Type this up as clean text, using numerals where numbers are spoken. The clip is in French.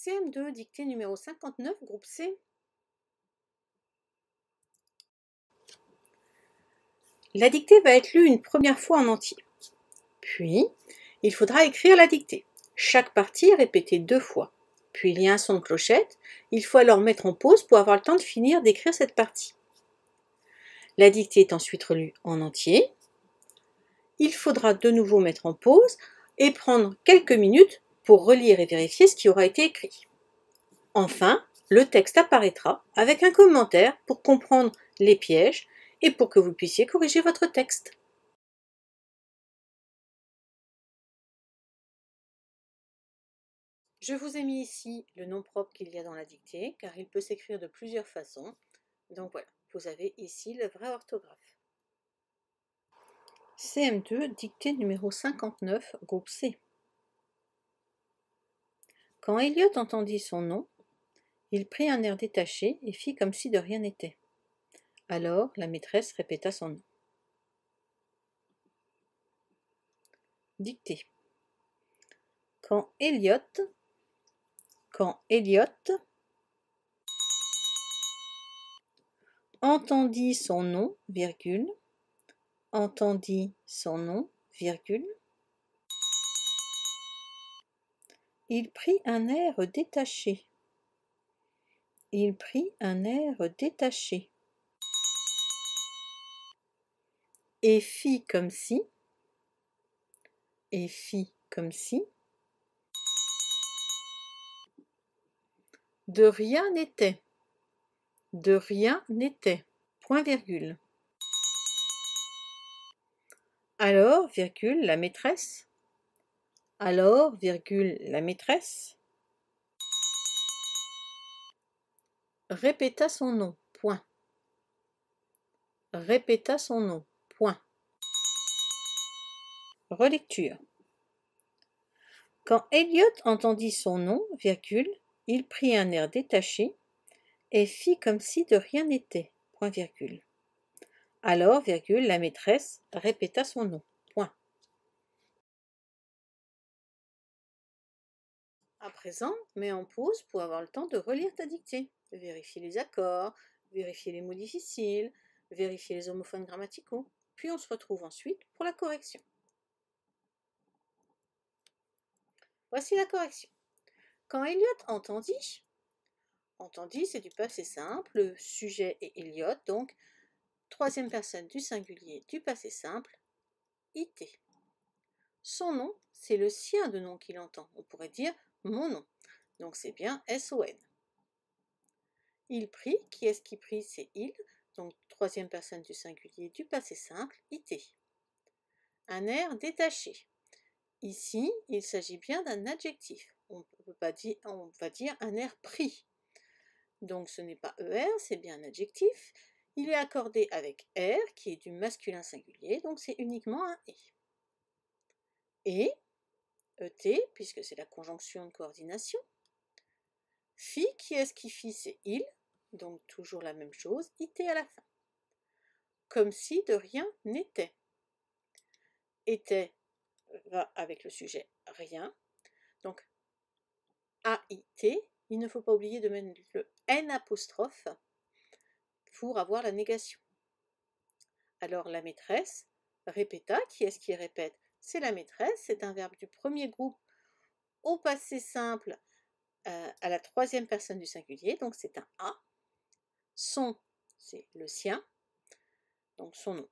CM2, dictée numéro 59, groupe C. La dictée va être lue une première fois en entier. Puis, il faudra écrire la dictée. Chaque partie est répétée 2 fois. Puis il y a un son de clochette. Il faut alors mettre en pause pour avoir le temps de finir d'écrire cette partie. La dictée est ensuite relue en entier. Il faudra de nouveau mettre en pause et prendre quelques minutes pour relire et vérifier ce qui aura été écrit. Enfin, le texte apparaîtra avec un commentaire pour comprendre les pièges et pour que vous puissiez corriger votre texte. Je vous ai mis ici le nom propre qu'il y a dans la dictée, car il peut s'écrire de plusieurs façons. Donc voilà, vous avez ici le vrai orthographe. CM2, dictée numéro 59, groupe C. Quand Elliot entendit son nom, il prit un air détaché et fit comme si de rien n'était. Alors la maîtresse répéta son nom. Dictée. Quand Elliot entendit son nom, virgule, entendit son nom, virgule, il prit un air détaché. Il prit un air détaché. Et fit comme si, de rien n'était, point virgule. Alors, virgule, la maîtresse, répéta son nom, point. Relecture. Quand Elliot entendit son nom, virgule, il prit un air détaché et fit comme si de rien n'était, point virgule. Alors, virgule, la maîtresse répéta son nom, point. À présent, mets en pause pour avoir le temps de relire ta dictée. Vérifier les accords, vérifier les mots difficiles, vérifier les homophones grammaticaux. Puis on se retrouve ensuite pour la correction. Voici la correction. Quand Elliot entendit, c'est du passé simple, le sujet est Elliot, donc troisième personne du singulier du passé simple, IT. Son nom, c'est le sien de nom qu'il entend. On pourrait dire mon nom. Donc c'est bien SON. Il prit, qui est-ce qui prit? C'est il, donc troisième personne du singulier du passé simple, IT. Un air détaché. Ici, il s'agit bien d'un adjectif. On va dire un air pris. Donc ce n'est pas ER, c'est bien un adjectif. Il est accordé avec R, qui est du masculin singulier, donc c'est uniquement un E. Et, ET, puisque c'est la conjonction de coordination. Fit, qui est-ce qui fit? C'est il, donc toujours la même chose, IT à la fin. Comme si de rien n'était. Était va avec le sujet rien. Donc, AIT, il ne faut pas oublier de mettre le N apostrophe pour avoir la négation. Alors, la maîtresse répéta, qui est-ce qui répète? C'est la maîtresse, c'est un verbe du premier groupe au passé simple à la troisième personne du singulier, donc c'est un A. Son, c'est le sien, donc son nom